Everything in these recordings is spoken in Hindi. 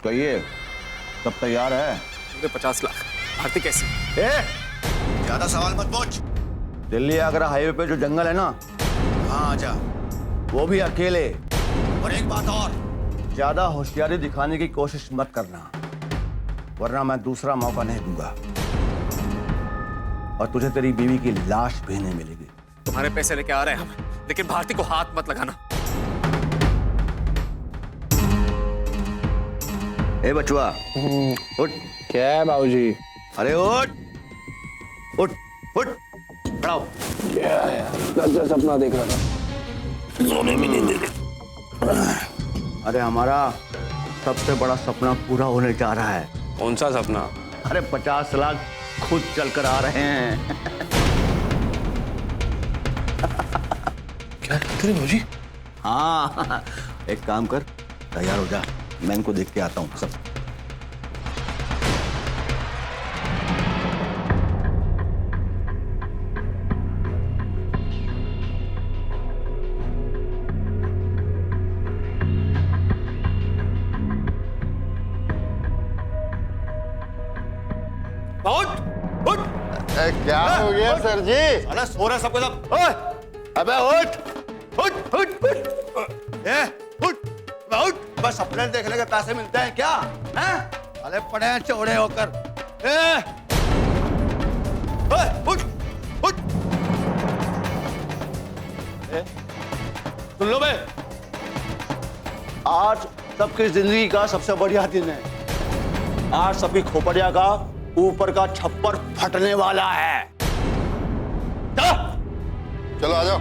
कहिए, सब तैयार है? मुझे 50 लाख। भारती कैसे? ज्यादा सवाल मत पूछ। दिल्ली आगरा हाईवे पे जो जंगल है ना, हाँ आजा। वो भी अकेले। और एक बात और, ज्यादा होशियारी दिखाने की कोशिश मत करना, वरना मैं दूसरा मौका नहीं दूंगा और तुझे तेरी बीवी की लाश भी नहीं मिलेगी। तुम्हारे पैसे लेके आ रहे हैं हम, लेकिन भारती को हाथ मत लगाना। ए बचवा, उठ। क्या है बाबूजी? अरे उठ उठ उठ, खड़ा हो। क्या है? क्या सपना देख रहा था? सोने भी नहीं दे रहे। अरे हमारा सबसे बड़ा सपना पूरा होने जा रहा है। कौन सा सपना? अरे 50 लाख खुद चल कर आ रहे हैं। क्या कहते हैं बाबूजी? हाँ, एक काम कर, तैयार हो जा, मैं इनको देख के आता हूँ सब। उठ उठ। क्या हो गया सर जी? अरे सो रहे सबके सब। ओए, अबे उठ। उठ उठ उठ। उठ उठ। बस सपने देखने के पैसे मिलते हैं क्या? हैं? अरे पड़े हैं चौड़े होकर। उठ उठ। सुन लो बे, आज सबकी जिंदगी का सबसे बढ़िया दिन है। आज सबकी खोपड़िया का ऊपर का छप्पर फटने वाला है। चलो आ जाओ।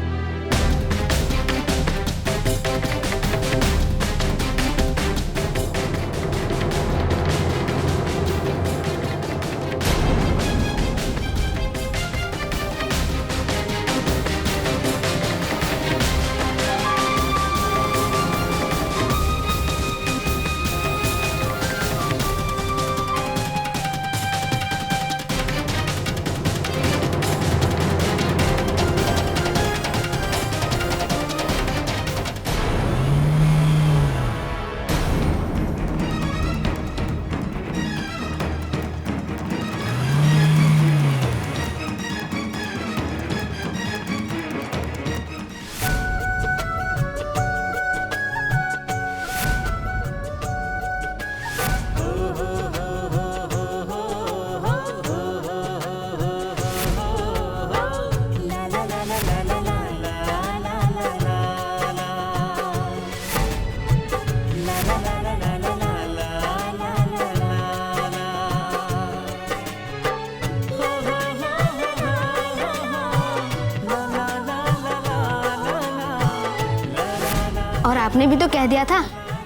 और आपने भी तो कह दिया था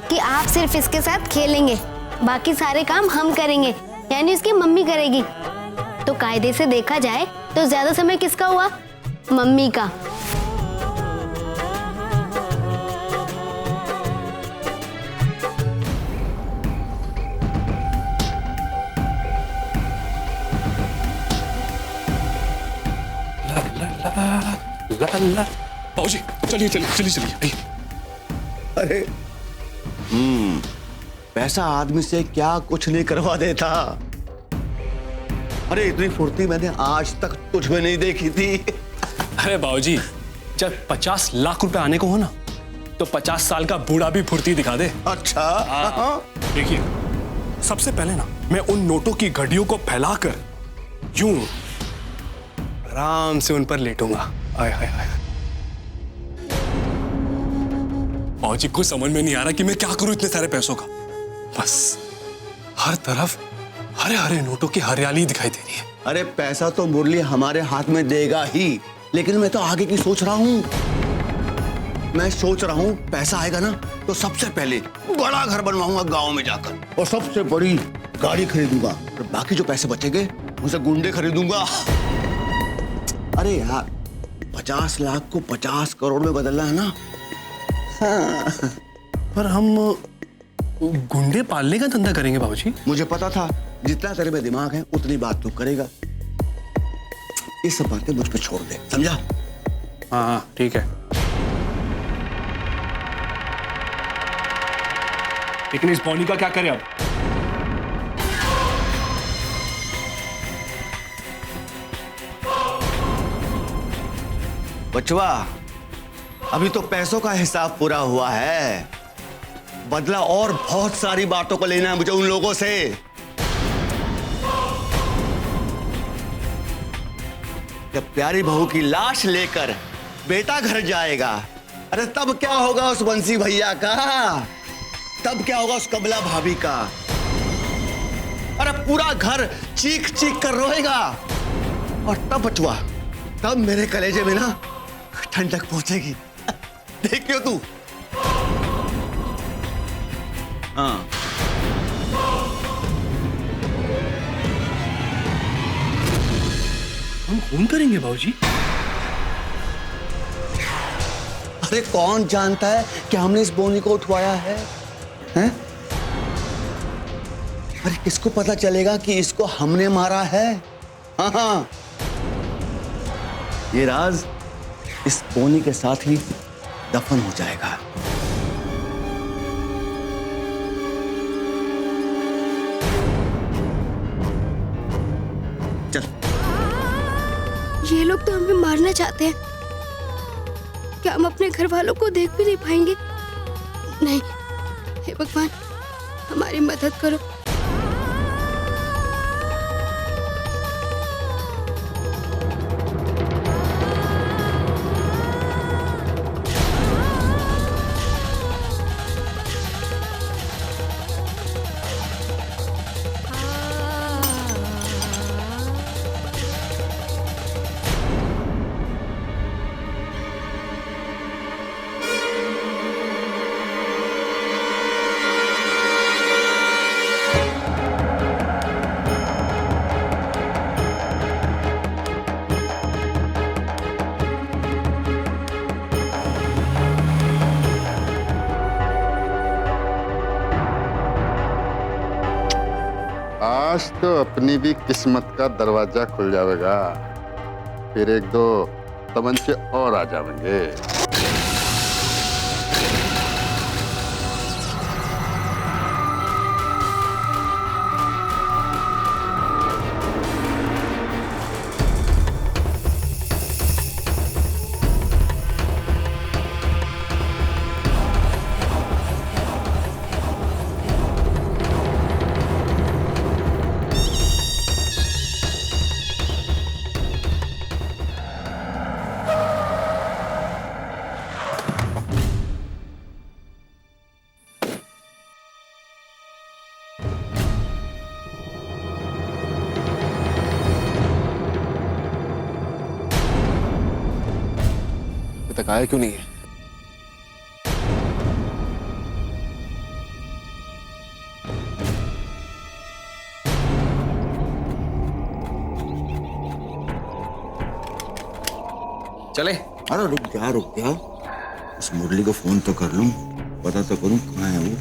कि आप सिर्फ इसके साथ खेलेंगे, बाकी सारे काम हम करेंगे, यानी उसकी मम्मी करेगी। तो कायदे से देखा जाए तो ज्यादा समय किसका हुआ? मम्मी का। बाबूजी चलिए चलिए चलिए चलिए। आइए। अरे पैसा आदमी से क्या कुछ नहीं करवा देता। अरे इतनी फुर्ती मैंने आज तक तुझ में नहीं देखी थी। अरे बाबूजी, जब 50 लाख रुपए आने को हो ना, तो 50 साल का बूढ़ा भी फुर्ती दिखा दे। अच्छा, देखिए, सबसे पहले ना मैं उन नोटों की घड़ियों को फैलाकर यूं आराम से उन पर लेटूंगा। आय हाय हाय। बाबूजी को समझ में नहीं आ रहा कि मैं क्या करूं इतने सारे पैसों का। बस हर तरफ हरे हरे नोटों की हरियाली दिखाई दे रही है। अरे पैसा तो मुरली हमारे हाथ में देगा ही, लेकिन मैं तो आगे की सोच रहा हूँ। मैं सोच रहा हूँ पैसा आएगा ना तो सबसे पहले बड़ा घर बनवाऊंगा गांव में जाकर, और सबसे बड़ी गाड़ी खरीदूंगा, और बाकी जो पैसे बचेंगे उनसे गुंडे खरीदूंगा। अरे यार, 50 लाख को 50 करोड़ में बदलना है ना। हाँ। पर हम गुंडे पालने का धंधा करेंगे बाबूजी। मुझे पता था जितना तेरे में दिमाग है उतनी बात तू करेगा। ये सब बातें मुझ पे छोड़ दे, समझा? हाँ हाँ ठीक है। लेकिन इस बॉनी का क्या करें अब? बचवा, अभी तो पैसों का हिसाब पूरा हुआ है, बदला और बहुत सारी बातों को लेना है मुझे उन लोगों से। जब प्यारी बहू की लाश लेकर बेटा घर जाएगा, अरे तब क्या होगा उस बंसी भैया का, तब क्या होगा उस कमला भाभी का। अरे पूरा घर चीख चीख कर रोएगा, और तब बचवा, तब मेरे कलेजे में ना ठंडक पहुंचेगी। देखियो तू। हाँ, हम खून करेंगे बाबूजी? अरे कौन जानता है कि हमने इस बोनी को उठवाया है, हैं? अरे किसको पता चलेगा कि इसको हमने मारा है? हाँ हाँ, ये राज इस बोनी के साथ ही दफन हो जाएगा। चल। ये लोग तो हमें मारना चाहते हैं। क्या हम अपने घर वालों को देख भी नहीं पाएंगे? नहीं, हे भगवान, हमारी मदद करो। आज तो अपनी भी किस्मत का दरवाजा खुल जाएगा, फिर एक दो तमंचे और आ जाएंगे। तक आया क्यों नहीं है? चले। अरे रुक जा, उस मुरली को फोन तो कर लूं, पता तो करूं कहाँ है वो।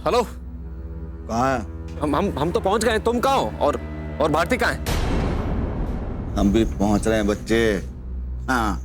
हेलो, कहाँ है? हम तो पहुंच गए, तुम कहाँ हो? और भारती कहाँ है? हम भी पहुंच रहे हैं बच्चे। हाँ,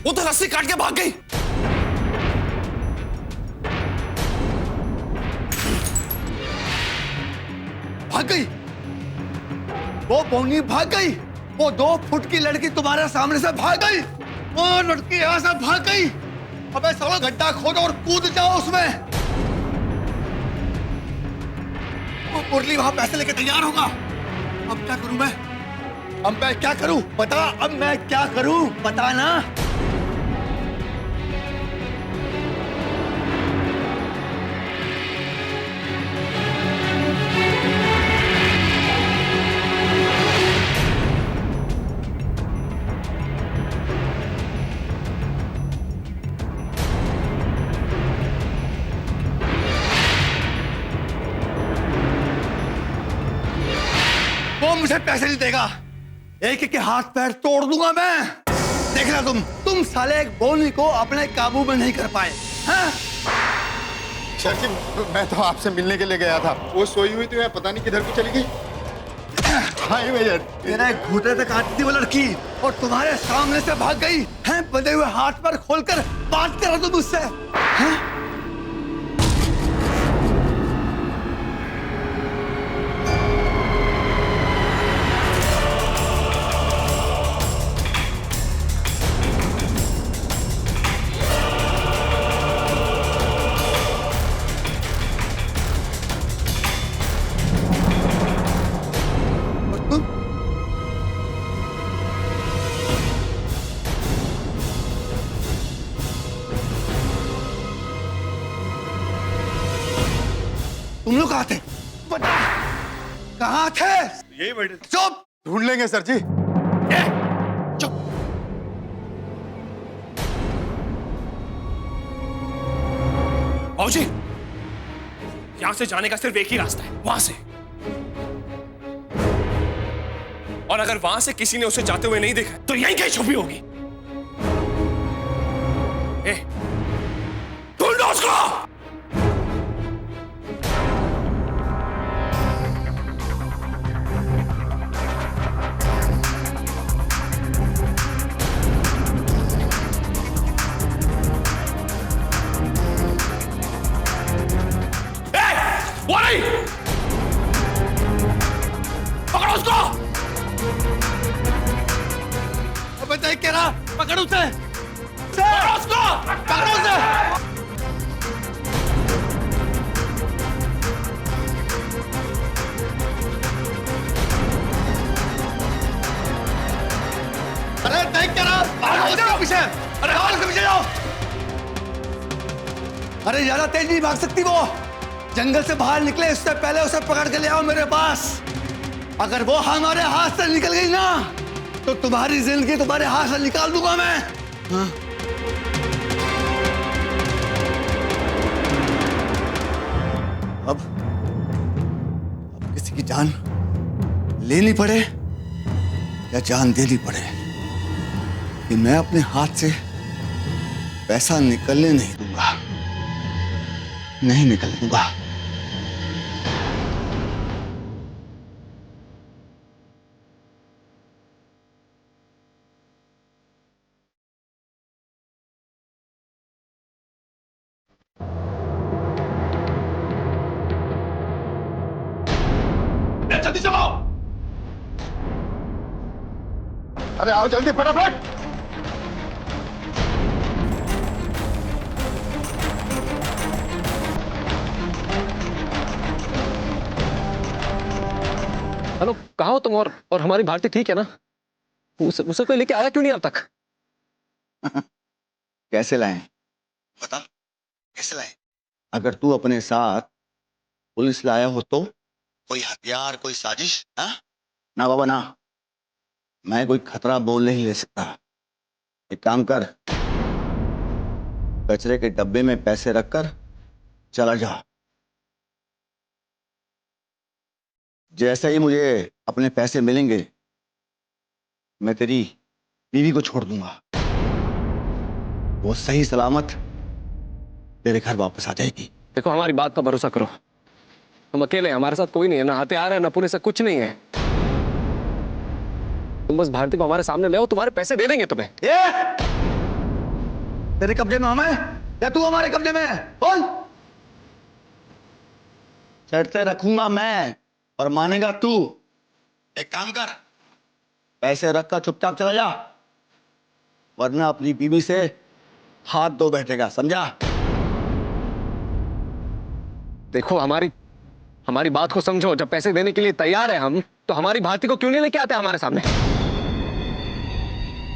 वो तो रस्सी काट के भाग गई। भाग गई? वो पौनी भाग गई? वो 2 फुट की लड़की तुम्हारे सामने से भाग गई? वो लड़की यहाँ से भाग गई? अबे साला गड्ढा खोदो और कूद जाओ उसमें। वो मुरली वहां पैसे लेके तैयार होगा। अब क्या करूं मैं? अब मैं क्या करूं? बता, अब मैं क्या करूं? बता ना। वो मुझे पैसे नहीं देगा। एक एक के हाथ पैर तोड़ दूंगा मैं। देखना तुम साले एक बोनी को अपने काबू में नहीं कर पाए। हाँ? सर जी, मैं तो आपसे मिलने के लिए गया था। वो सोई हुई थी, मैं पता नहीं किधर को चली गई। हाँ भैया, तेरे घुटने तक आती थी वो लड़की और तुम्हारे सामने से भाग गई है। बंधे हुए हाथ पर खोलकर बात कर रहा तुम मुझसे। हैं? तुम लोग कहाँ थे? बता, कहाँ थे? यही बैठे। चुप! ढूंढ लेंगे सर जी। चुप! बाबूजी, यहां से जाने का सिर्फ एक ही रास्ता है, वहां से। और अगर वहां से किसी ने उसे जाते हुए नहीं देखा तो यहीं कहीं छुपी होगी। ढूंढो उसको। वो नहीं, पकड़ो उसको। अबे देख के रहा, पकड़ उसे। पकड़ो उसको, पकड़ो उसे। अरे देख के रहा, भागो उसके पीछे। अरे भागो उसके पीछे जाओ। अरे ज्यादा तेज नहीं भाग सकती वो। जंगल से बाहर निकले इससे पहले उसे पकड़ के ले आओ मेरे पास। अगर वो हमारे हाथ से निकल गई ना तो तुम्हारी जिंदगी तुम्हारे हाथ से निकाल दूंगा मैं। हाँ? अब किसी की जान लेनी पड़े या जान देनी पड़े कि मैं अपने हाथ से पैसा निकलने नहीं दूंगा। नहीं निकलने दूंगा। जल्दी चलो। अरे आओ जल्दी, फटाफट। हेलो, कहाँ हो तुम? और हमारी भारती ठीक है ना? उसे कोई लेके आया क्यों नहीं अब तक? कैसे लाए? बता, कैसे लाए? अगर तू अपने साथ पुलिस लाया हो तो कोई हथियार, कोई साजिश? हाँ? ना बाबा ना, मैं कोई खतरा बोल नहीं ले सकता। एक काम कर, कचरे के डब्बे में पैसे रखकर चला जा। जैसे ही मुझे अपने पैसे मिलेंगे मैं तेरी बीवी को छोड़ दूंगा। वो सही सलामत तेरे घर वापस आ जाएगी। देखो, हमारी बात का भरोसा करो। हम अकेले हैं, हमारे साथ कोई नहीं है, ना हथियार है ना पुलिस है, कुछ नहीं है। तुम बस भारती को हमारे सामने ले आओ, तुम्हारे पैसे दे देंगे तुम्हें। तेरे कब्जे में हमें या तू हमारे कब्जे में है? बोल। शर्तें रखूंगा मैं और मानेगा तू। एक काम कर, पैसे रख कर चुपचाप चला जा, वरना अपनी बीवी से हाथ धो बैठेगा, समझा? देखो हमारी बात को समझो। जब पैसे देने के लिए तैयार है हम, तो हमारी भारती को क्यों नहीं लेके आते हमारे सामने?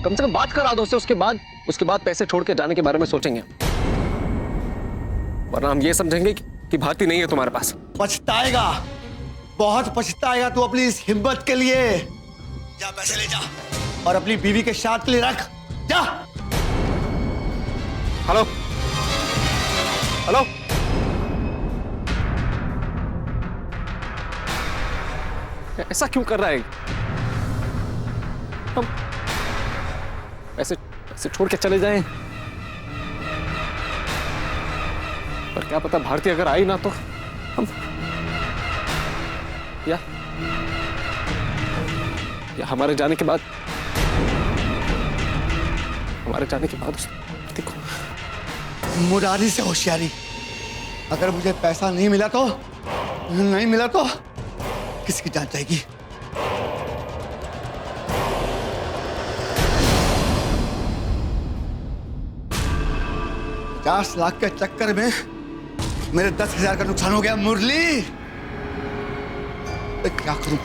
कम से कम बात करा दो उससे, उसके बाद पैसे छोड़ के जाने के बारे में सोचेंगे। वरना हम ये समझेंगे कि भारती नहीं है तुम्हारे पास। पछताएगा, बहुत पछताएगा तू अपनी इस हिम्मत के लिए। जा पैसे ले जा और अपनी बीवी के साथ के लिए रख, जा। हेलो हेलो, ऐसा क्यों कर रहा है? हम ऐसे छोड़ के चले जाएं, पर क्या पता भारती अगर आई ना तो हम या हमारे जाने के बाद देखो। मुरारी से होशियारी। अगर मुझे पैसा नहीं मिला तो किसकी जान जाएगी? 50 लाख के चक्कर में मेरे 10,000 का नुकसान हो गया। मुरली, मैं क्या करूं?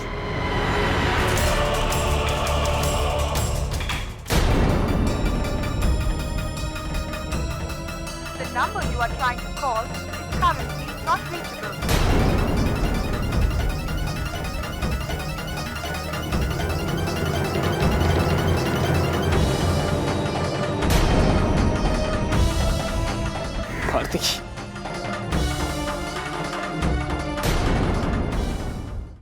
The number you are trying to call is currently not reachable. Bharti